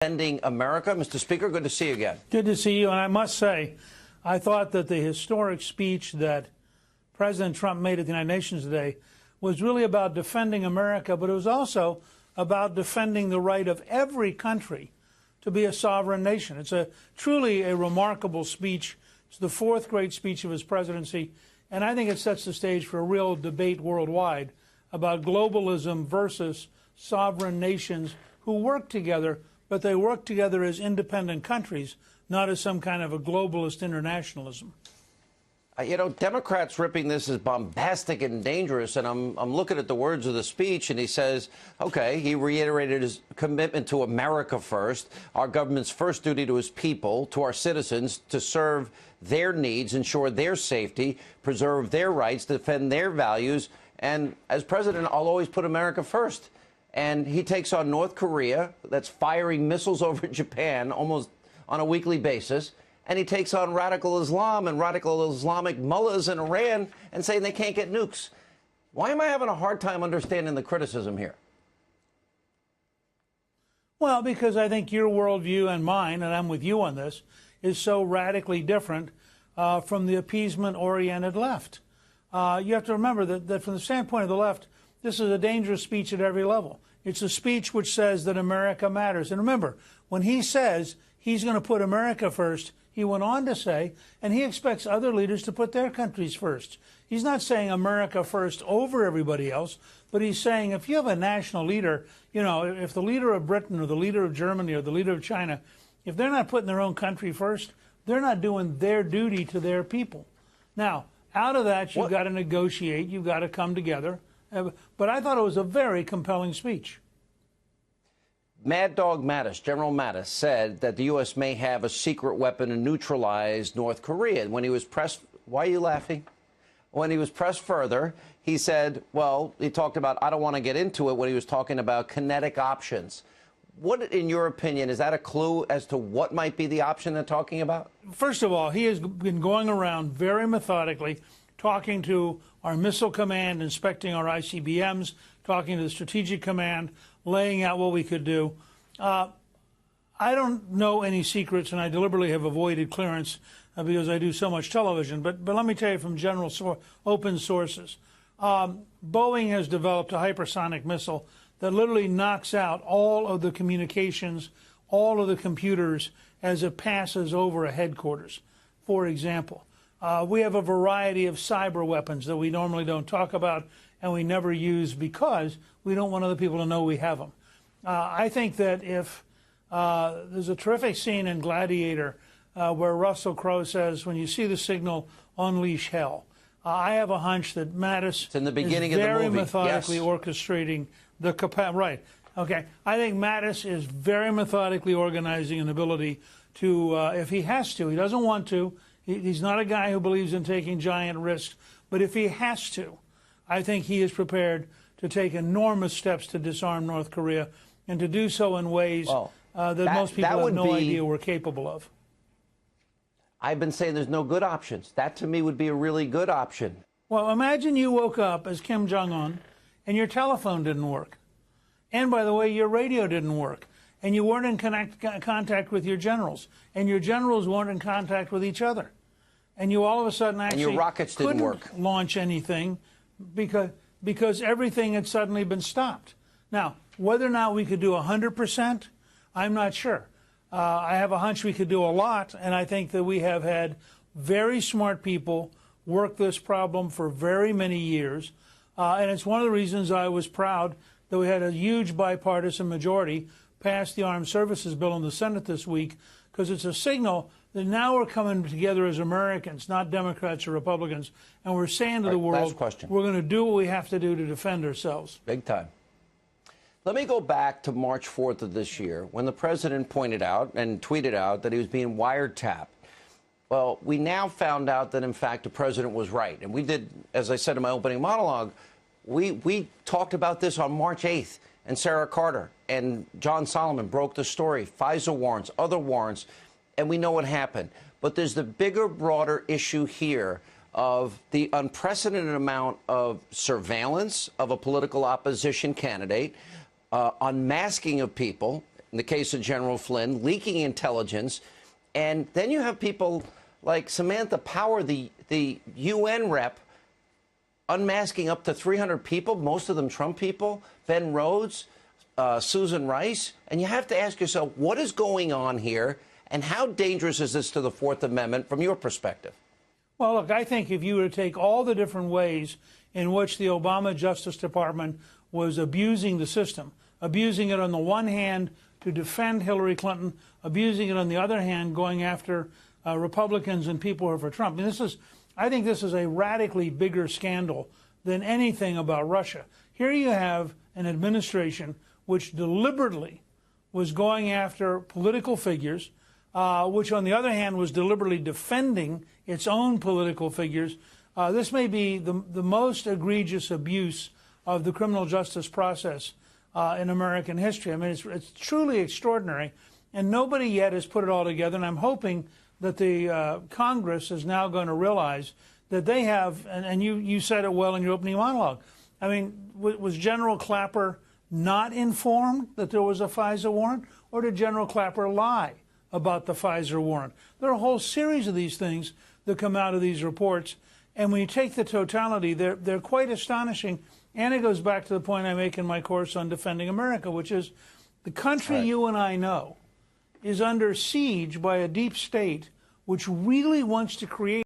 Defending America. Mr. Speaker, good to see you again. Good to see you. And I must say, I thought that the historic speech that President Trump made at the United Nations today was really about defending America, but it was also about defending the right of every country to be a sovereign nation. It's truly a remarkable speech. It's the fourth great speech of his presidency, and I think it sets the stage for a real debate worldwide about globalism versus sovereign nations who work together, but they work together as independent countries, not as some kind of a globalist internationalism. You know, Democrats ripping this as bombastic and dangerous, and I'm looking at the words of the speech, and he says, okay, he reiterated his commitment to America first, our government's first duty to his people, to our citizens, to serve their needs, ensure their safety, preserve their rights, defend their values, and as president, I'll always put America first. And he takes on North Korea, that's firing missiles over Japan almost on a weekly basis. And he takes on radical Islam and radical Islamic mullahs in Iran and saying they can't get nukes. Why am I having a hard time understanding the criticism here? Well, because I think your worldview and mine, and I'm with you on this, is so radically different from the appeasement-oriented left. You have to remember that from the standpoint of the left, this is a dangerous speech at every level. It's a speech which says that America matters. And remember, when he says he's going to put America first, he went on to say, and he expects other leaders to put their countries first. He's not saying America first over everybody else, but he's saying if you have a national leader, you know, if the leader of Britain or the leader of Germany or the leader of China, if they're not putting their own country first, they're not doing their duty to their people. Now, out of that, you've got to negotiate, you've got to come together. But I thought it was a very compelling speech. Mad Dog Mattis, General Mattis, said that the U.S. may have a secret weapon to neutralize North Korea. When he was pressed, why are you laughing? When he was pressed further, he said, well, he talked about, I don't want to get into it, when he was talking about kinetic options. What, in your opinion, is that a clue as to what might be the option they're talking about? First of all, he has been going around very methodically, talking to our missile command, inspecting our ICBMs, talking to the strategic command, laying out what we could do. I don't know any secrets, and I deliberately have avoided clearance because I do so much television. But let me tell you from general open sources. Boeing has developed a hypersonic missile that literally knocks out all of the communications, all of the computers as it passes over a headquarters, for example. We have a variety of cyber weapons that we normally don't talk about and we never use because we don't want other people to know we have them. I think that if there's a terrific scene in Gladiator where Russell Crowe says, when you see the signal, unleash hell. I have a hunch that Mattis in the beginning is of the very movie. methodically Yes. orchestrating the capacity. Right. Okay. I think Mattis is very methodically organizing an ability to, if he has to, he doesn't want to. He's not a guy who believes in taking giant risks. But if he has to, I think he is prepared to take enormous steps to disarm North Korea and to do so in ways that most people have no idea we're capable of. I've been saying there's no good options. That, to me, would be a really good option. Well, imagine you woke up as Kim Jong-un and your telephone didn't work. And, by the way, your radio didn't work. And you weren't in contact with your generals. And your generals weren't in contact with each other. And you all of a sudden actually and your rockets didn't work. Launch anything because everything had suddenly been stopped. Now, whether or not we could do 100%, I'm not sure. I have a hunch we could do a lot, and I think that we have had very smart people work this problem for very many years. And it's one of the reasons I was proud that we had a huge bipartisan majority pass the Armed Services Bill in the Senate this week, because it's a signal that now we're coming together as Americans, not Democrats or Republicans, and we're saying to the world, we're going to do what we have to do to defend ourselves. Big time. Let me go back to March 4th of this year, when the president pointed out and tweeted out that he was being wiretapped. Well, we now found out that, in fact, the president was right. And we did, as I said in my opening monologue, we talked about this on March 8th, and Sarah Carter and John Solomon broke the story, FISA warrants, other warrants, and we know what happened. But there's the bigger, broader issue here of the unprecedented amount of surveillance of a political opposition candidate, unmasking of people, in the case of General Flynn, leaking intelligence. And then you have people like Samantha Power, the UN rep, unmasking up to 300 people, most of them Trump people, Ben Rhodes, Susan Rice. And you have to ask yourself, what is going on here? And how dangerous is this to the Fourth Amendment from your perspective? Well, look, I think if you were to take all the different ways in which the Obama Justice Department was abusing the system, abusing it on the one hand to defend Hillary Clinton, abusing it on the other hand going after Republicans and people who are for Trump. And I think this is a radically bigger scandal than anything about Russia. Here you have an administration which deliberately was going after political figures, which on the other hand was deliberately defending its own political figures. This may be the most egregious abuse of the criminal justice process in American history. I mean, it's truly extraordinary, and nobody yet has put it all together, and I'm hoping that the Congress is now going to realize that they have, and you said it well in your opening monologue. I mean, was General Clapper not informed that there was a FISA warrant, or did General Clapper lie about the FISA warrant? There are a whole series of these things that come out of these reports, and when you take the totality, they're quite astonishing. And it goes back to the point I make in my course on Defending America, which is the country you and I know is under siege by a deep state which really wants to create